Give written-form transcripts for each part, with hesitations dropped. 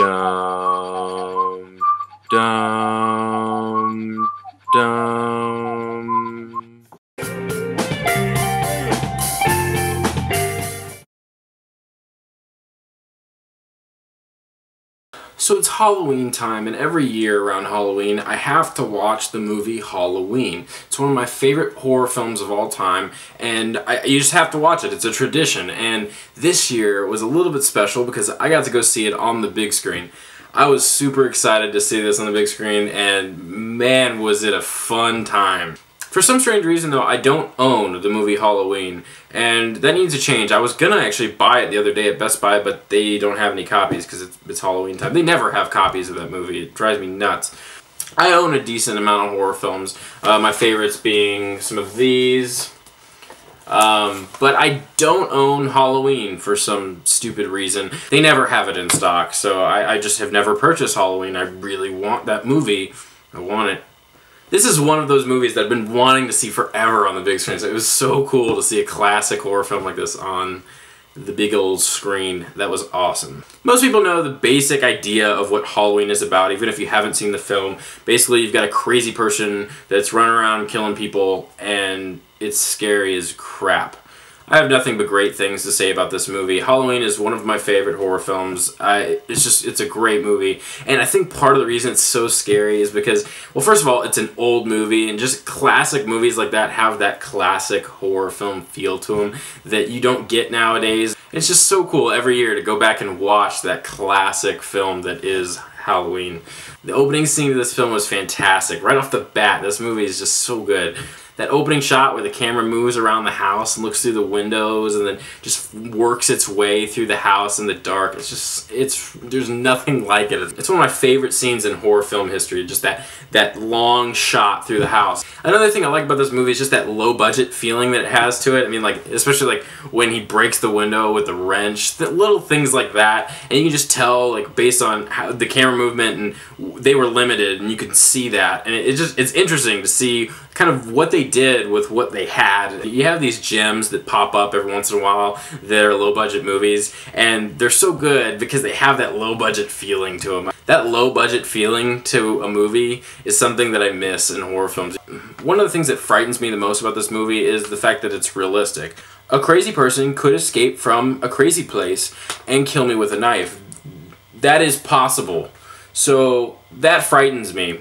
Dum, dum, dum. So it's Halloween time, and every year around Halloween I have to watch the movie Halloween. It's one of my favorite horror films of all time, and you just have to watch it. It's a tradition, and this year was a little bit special because I got to go see it on the big screen. I was super excited to see this on the big screen, and man, was it a fun time. For some strange reason, though, I don't own the movie Halloween, and that needs to change. I was gonna actually buy it the other day at Best Buy, but they don't have any copies because it's Halloween time. They never have copies of that movie. It drives me nuts. I own a decent amount of horror films, my favorites being some of these, but I don't own Halloween for some stupid reason. They never have it in stock, so I just have never purchased Halloween. I really want that movie. I want it. This is one of those movies that I've been wanting to see forever on the big screen. So it was so cool to see a classic horror film like this on the big old screen. That was awesome. Most people know the basic idea of what Halloween is about, even if you haven't seen the film. Basically, you've got a crazy person that's running around killing people, and it's scary as crap. I have nothing but great things to say about this movie. Halloween is one of my favorite horror films. It's a great movie. And I think part of the reason it's so scary is because, well, first of all, it's an old movie, and just classic movies like that have that classic horror film feel to them that you don't get nowadays. It's just so cool every year to go back and watch that classic film that is Halloween. The opening scene of this film was fantastic. Right off the bat, this movie is just so good. That opening shot where the camera moves around the house and looks through the windows and then just works its way through the house in the dark. There's nothing like it. It's one of my favorite scenes in horror film history, just that long shot through the house. Another thing I like about this movie is just that low budget feeling that it has to it. I mean, like, especially like when he breaks the window with the wrench, the little things like that. And you can just tell, like, based on how the camera movement, and they were limited, and you can see that. And it's interesting to see kind of what they did with what they had. You have these gems that pop up every once in a while that are low budget movies, and they're so good because they have that low budget feeling to them. That low budget feeling to a movie is something that I miss in horror films. One of the things that frightens me the most about this movie is the fact that it's realistic. A crazy person could escape from a crazy place and kill me with a knife. That is possible. So that frightens me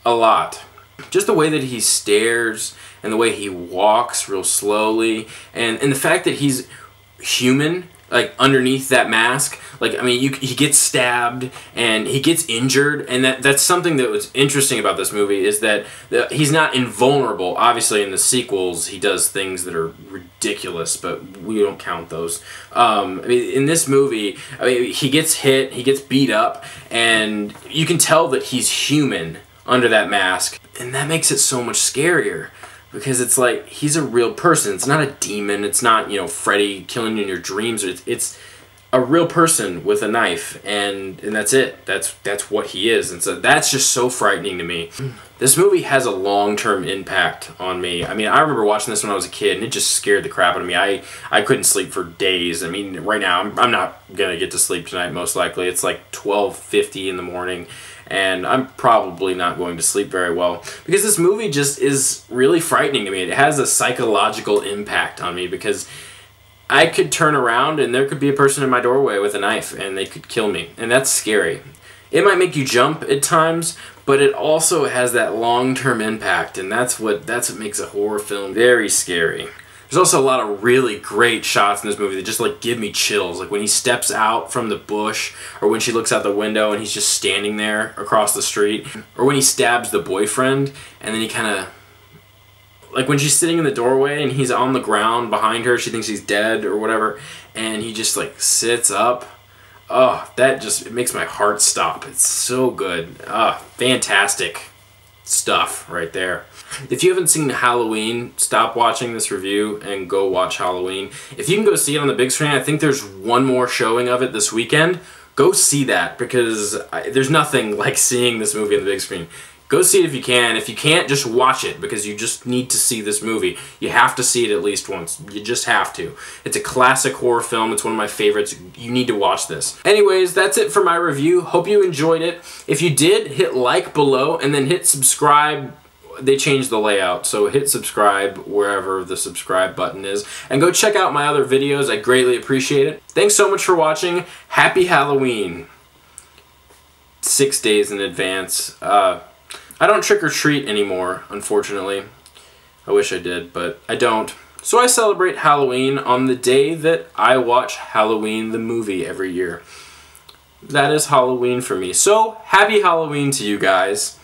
a lot. Just the way that he stares and the way he walks real slowly, and the fact that he's human, like, underneath that mask. Like, I mean, he gets stabbed and he gets injured, and that's something that was interesting about this movie, is that he's not invulnerable. Obviously, in the sequels, he does things that are ridiculous, but we don't count those. I mean, in this movie, I mean, he gets hit, he gets beat up, and you can tell that he's human under that mask, and that makes it so much scarier, because it's like he's a real person. It's not a demon. It's not, you know, Freddy killing you in your dreams. It's a real person with a knife, and that's it. That's what he is, and so that's just so frightening to me. This movie has a long-term impact on me. I mean, I remember watching this when I was a kid, and it just scared the crap out of me. I couldn't sleep for days. I mean, right now I'm not gonna get to sleep tonight. Most likely, it's like 12:50 in the morning. And I'm probably not going to sleep very well, because this movie just is really frightening to me. It has a psychological impact on me, because I could turn around and there could be a person in my doorway with a knife and they could kill me, and that's scary. It might make you jump at times, but it also has that long-term impact, and that's what makes a horror film very scary. There's also a lot of really great shots in this movie that just, like, give me chills. Like when he steps out from the bush, or when she looks out the window and he's just standing there across the street, or when he stabs the boyfriend and then he kind of, like when she's sitting in the doorway and he's on the ground behind her, she thinks he's dead or whatever, and he just, like, sits up. Oh, it makes my heart stop. It's so good. Fantastic stuff right there. If you haven't seen Halloween, stop watching this review and go watch Halloween. If you can go see it on the big screen, I think there's one more showing of it this weekend. Go see that, because there's nothing like seeing this movie on the big screen. Go see it if you can. If you can't, just watch it, because you just need to see this movie. You have to see it at least once. You just have to. It's a classic horror film. It's one of my favorites. You need to watch this. Anyways, that's it for my review. Hope you enjoyed it. If you did, hit like below and then hit subscribe. They changed the layout, so hit subscribe wherever the subscribe button is. And go check out my other videos. I greatly appreciate it. Thanks so much for watching. Happy Halloween. 6 days in advance. I don't trick-or-treat anymore, unfortunately. I wish I did, but I don't. So I celebrate Halloween on the day that I watch Halloween the movie every year. That is Halloween for me. So, happy Halloween to you guys.